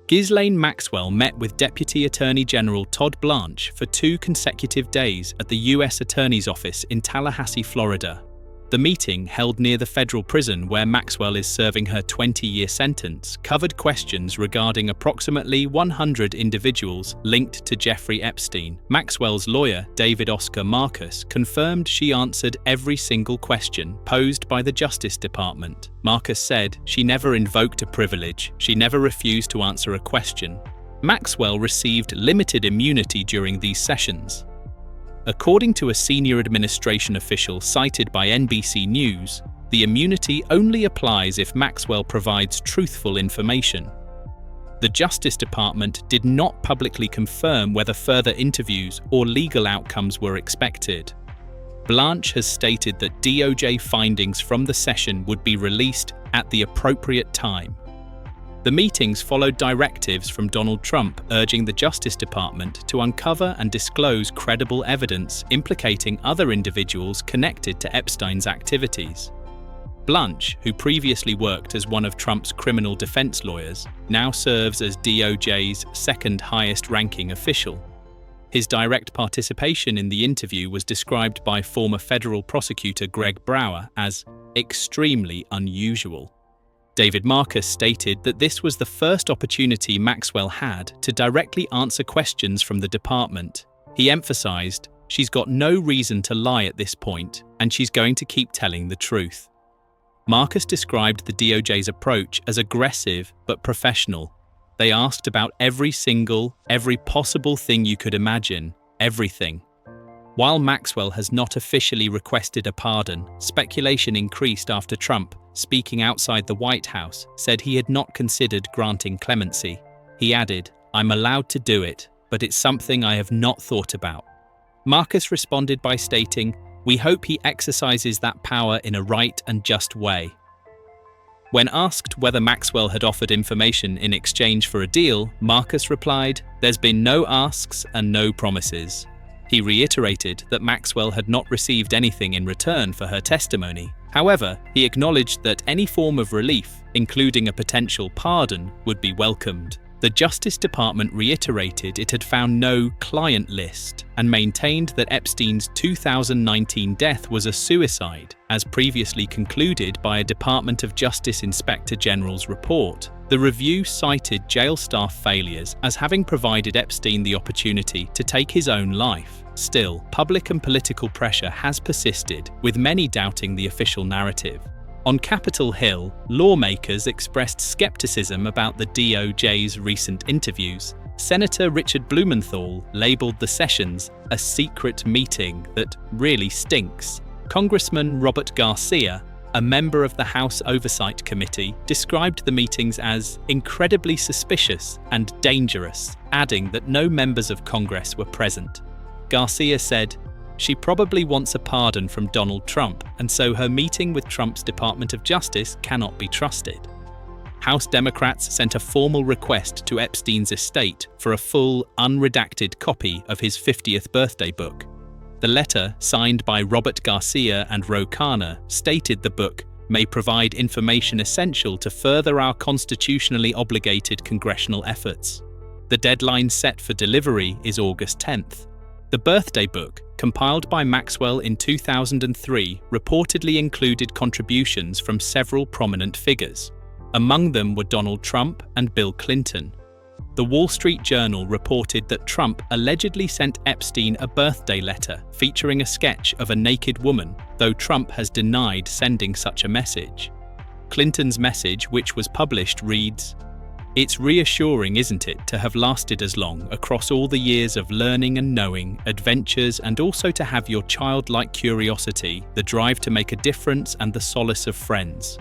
Ghislaine Maxwell met with Deputy Attorney General Todd Blanche for 2 consecutive days at the U.S. Attorney's Office in Tallahassee, Florida. The meeting, held near the federal prison where Maxwell is serving her 20-year sentence, covered questions regarding approximately 100 individuals linked to Jeffrey Epstein. Maxwell's lawyer, David Oscar Marcus, confirmed she answered every single question posed by the Justice Department. Marcus said she never invoked a privilege, she never refused to answer a question. Maxwell received limited immunity during these sessions. According to a senior administration official cited by NBC News, the immunity only applies if Maxwell provides truthful information. The Justice Department did not publicly confirm whether further interviews or legal outcomes were expected. Blanche has stated that DOJ findings from the session would be released at the appropriate time. The meetings followed directives from Donald Trump urging the Justice Department to uncover and disclose credible evidence implicating other individuals connected to Epstein's activities. Blanche, who previously worked as one of Trump's criminal defense lawyers, now serves as DOJ's second highest-ranking official. His direct participation in the interview was described by former federal prosecutor Greg Brower as extremely unusual. David Marcus stated that this was the first opportunity Maxwell had to directly answer questions from the department. He emphasized, "She's got no reason to lie at this point, and she's going to keep telling the truth." Marcus described the DOJ's approach as aggressive but professional. They asked about every possible thing you could imagine, everything. While Maxwell has not officially requested a pardon, speculation increased after Trump, speaking outside the White House, said he had not considered granting clemency. He added, "I'm allowed to do it, but it's something I have not thought about." Marcus responded by stating, "We hope he exercises that power in a right and just way." When asked whether Maxwell had offered information in exchange for a deal, Marcus replied, "There's been no asks and no promises." He reiterated that Maxwell had not received anything in return for her testimony. However, he acknowledged that any form of relief, including a potential pardon, would be welcomed. The Justice Department reiterated it had found no client list and maintained that Epstein's 2019 death was a suicide, as previously concluded by a Department of Justice Inspector General's report. The review cited jail staff failures as having provided Epstein the opportunity to take his own life. Still, public and political pressure has persisted, with many doubting the official narrative. On Capitol Hill, lawmakers expressed skepticism about the DOJ's recent interviews. Senator Richard Blumenthal labeled the sessions a secret meeting that really stinks. Congressman Robert Garcia, a member of the House Oversight Committee, described the meetings as incredibly suspicious and dangerous, adding that no members of Congress were present. Garcia said, "She probably wants a pardon from Donald Trump, and so her meeting with Trump's Department of Justice cannot be trusted." House Democrats sent a formal request to Epstein's estate for a full, unredacted copy of his 50th birthday book. The letter, signed by Robert Garcia and Ro Khanna, stated the book may provide information essential to further our constitutionally obligated congressional efforts. The deadline set for delivery is August 10th. The birthday book, compiled by Maxwell in 2003, reportedly included contributions from several prominent figures. Among them were Donald Trump and Bill Clinton. The Wall Street Journal reported that Trump allegedly sent Epstein a birthday letter featuring a sketch of a naked woman, though Trump has denied sending such a message. Clinton's message, which was published, reads, "It's reassuring, isn't it, to have lasted as long across all the years of learning and knowing, adventures, and also to have your childlike curiosity, the drive to make a difference, and the solace of friends."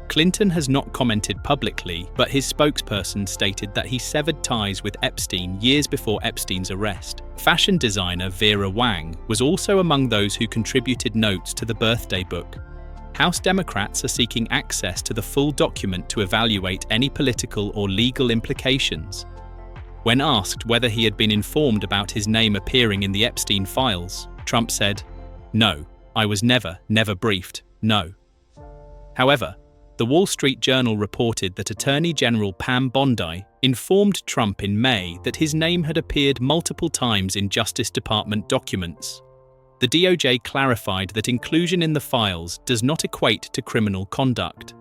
Clinton has not commented publicly, but his spokesperson stated that he severed ties with Epstein years before Epstein's arrest. Fashion designer Vera Wang was also among those who contributed notes to the birthday book. House Democrats are seeking access to the full document to evaluate any political or legal implications. When asked whether he had been informed about his name appearing in the Epstein files, Trump said, "No, I was never briefed, no." However, The Wall Street Journal reported that Attorney General Pam Bondi informed Trump in May that his name had appeared multiple times in Justice Department documents. The DOJ clarified that inclusion in the files does not equate to criminal conduct.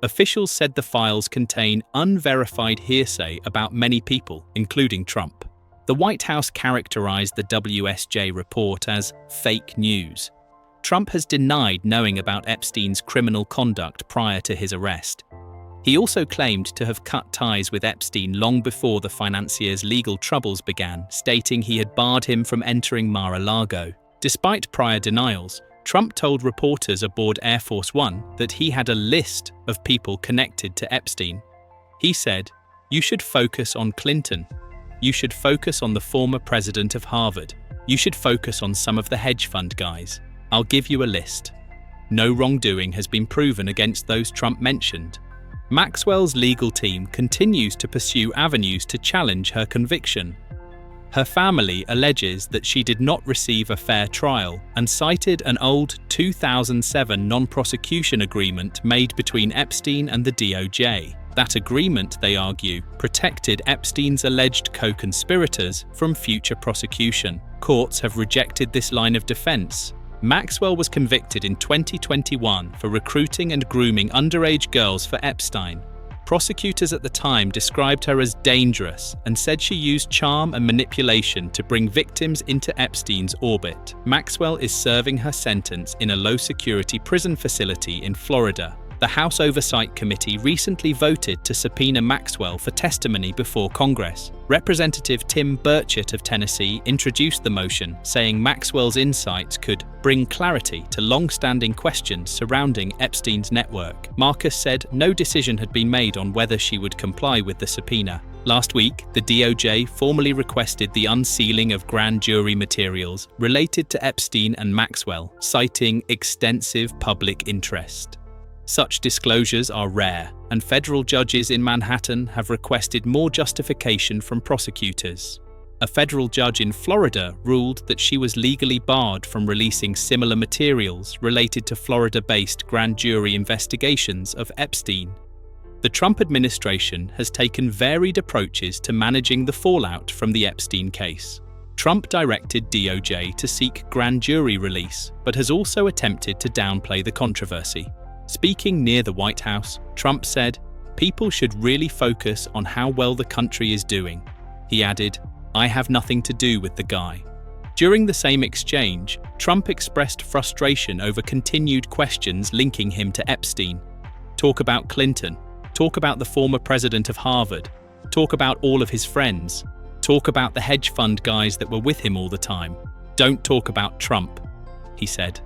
Officials said the files contain unverified hearsay about many people, including Trump. The White House characterized the WSJ report as fake news. Trump has denied knowing about Epstein's criminal conduct prior to his arrest. He also claimed to have cut ties with Epstein long before the financier's legal troubles began, stating he had barred him from entering Mar-a-Lago. Despite prior denials, Trump told reporters aboard Air Force One that he had a list of people connected to Epstein. He said, "You should focus on Clinton. You should focus on the former president of Harvard. You should focus on some of the hedge fund guys. I'll give you a list." No wrongdoing has been proven against those Trump mentioned. Maxwell's legal team continues to pursue avenues to challenge her conviction. Her family alleges that she did not receive a fair trial and cited an old 2007 non-prosecution agreement made between Epstein and the DOJ. That agreement, they argue, protected Epstein's alleged co-conspirators from future prosecution. Courts have rejected this line of defense. Maxwell was convicted in 2021 for recruiting and grooming underage girls for Epstein. Prosecutors at the time described her as dangerous and said she used charm and manipulation to bring victims into Epstein's orbit. Maxwell is serving her sentence in a low-security prison facility in Florida. The House Oversight Committee recently voted to subpoena Maxwell for testimony before Congress. Representative Tim Burchett of Tennessee introduced the motion, saying Maxwell's insights could bring clarity to long-standing questions surrounding Epstein's network. Marcus said no decision had been made on whether she would comply with the subpoena. Last week, the DOJ formally requested the unsealing of grand jury materials related to Epstein and Maxwell, citing extensive public interest. Such disclosures are rare, and federal judges in Manhattan have requested more justification from prosecutors. A federal judge in Florida ruled that she was legally barred from releasing similar materials related to Florida-based grand jury investigations of Epstein. The Trump administration has taken varied approaches to managing the fallout from the Epstein case. Trump directed DOJ to seek grand jury release, but has also attempted to downplay the controversy. Speaking near the White House, Trump said, "People should really focus on how well the country is doing." He added, "I have nothing to do with the guy." During the same exchange, Trump expressed frustration over continued questions linking him to Epstein. Talk about Clinton. Talk about the former president of Harvard. Talk about all of his friends. Talk about the hedge fund guys that were with him all the time. Don't talk about Trump, he said.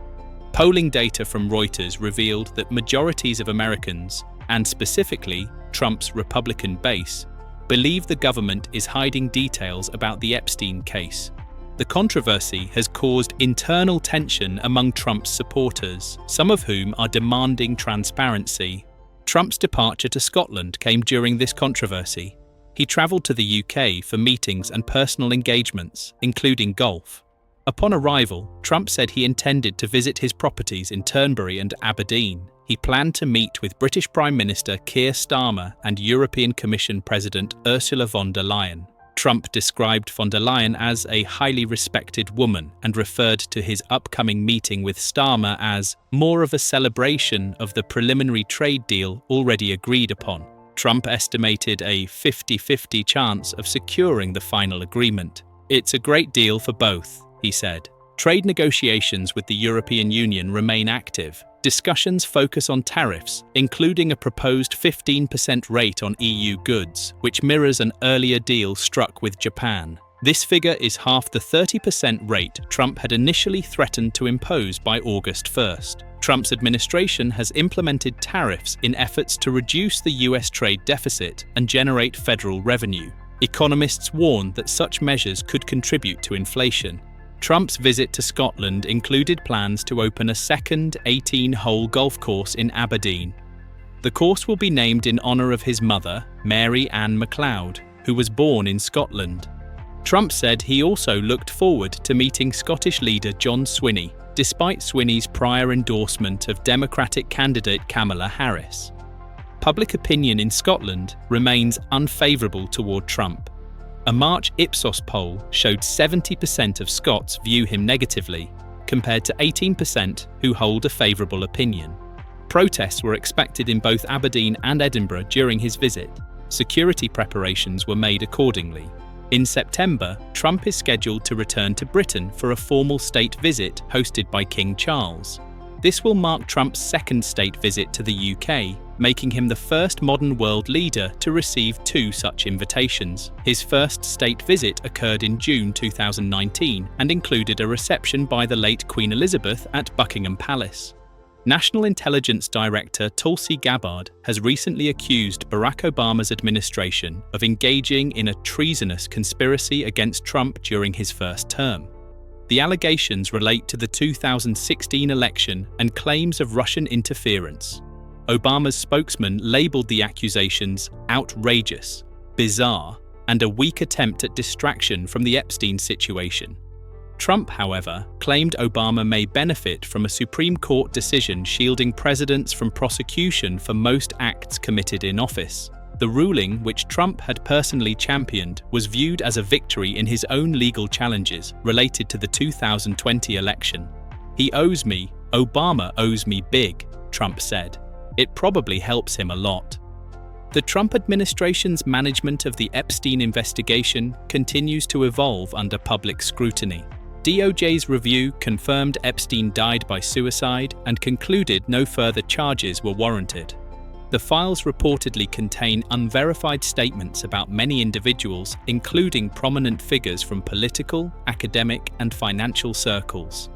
Polling data from Reuters revealed that majorities of Americans, and specifically Trump's Republican base, believe the government is hiding details about the Epstein case. The controversy has caused internal tension among Trump's supporters, some of whom are demanding transparency. Trump's departure to Scotland came during this controversy. He travelled to the UK for meetings and personal engagements, including golf. Upon arrival, Trump said he intended to visit his properties in Turnberry and Aberdeen. He planned to meet with British Prime Minister Keir Starmer and European Commission President Ursula von der Leyen. Trump described von der Leyen as a highly respected woman and referred to his upcoming meeting with Starmer as more of a celebration of the preliminary trade deal already agreed upon. Trump estimated a 50-50 chance of securing the final agreement. "It's a great deal for both," he said. Trade negotiations with the European Union remain active. Discussions focus on tariffs, including a proposed 15% rate on EU goods, which mirrors an earlier deal struck with Japan. This figure is half the 30% rate Trump had initially threatened to impose by August 1st. Trump's administration has implemented tariffs in efforts to reduce the US trade deficit and generate federal revenue. Economists warn that such measures could contribute to inflation. Trump's visit to Scotland included plans to open a second 18-hole golf course in Aberdeen. The course will be named in honour of his mother, Mary Ann MacLeod, who was born in Scotland. Trump said he also looked forward to meeting Scottish leader John Swinney, despite Swinney's prior endorsement of Democratic candidate Kamala Harris. public opinion in Scotland remains unfavourable toward Trump. A March Ipsos poll showed 70% of Scots view him negatively, compared to 18% who hold a favourable opinion. Protests were expected in both Aberdeen and Edinburgh during his visit. Security preparations were made accordingly. In September, Trump is scheduled to return to Britain for a formal state visit hosted by King Charles. This will mark Trump's second state visit to the UK, making him the first modern world leader to receive two such invitations. His first state visit occurred in June 2019 and included a reception by the late Queen Elizabeth at Buckingham Palace. National Intelligence Director Tulsi Gabbard has recently accused Barack Obama's administration of engaging in a treasonous conspiracy against Trump during his first term. The allegations relate to the 2016 election and claims of Russian interference. Obama's spokesman labeled the accusations outrageous, bizarre, and a weak attempt at distraction from the Epstein situation. Trump, however, claimed Obama may benefit from a Supreme Court decision shielding presidents from prosecution for most acts committed in office. The ruling, which Trump had personally championed, was viewed as a victory in his own legal challenges related to the 2020 election. "He owes me, Obama owes me big," Trump said. "It probably helps him a lot." The Trump administration's management of the Epstein investigation continues to evolve under public scrutiny. DOJ's review confirmed Epstein died by suicide and concluded no further charges were warranted. The files reportedly contain unverified statements about many individuals, including prominent figures from political, academic, and financial circles.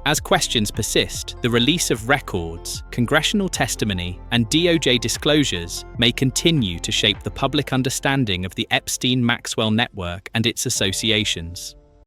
As questions persist, the release of records, congressional testimony, and DOJ disclosures may continue to shape the public understanding of the Epstein-Maxwell network and its associations.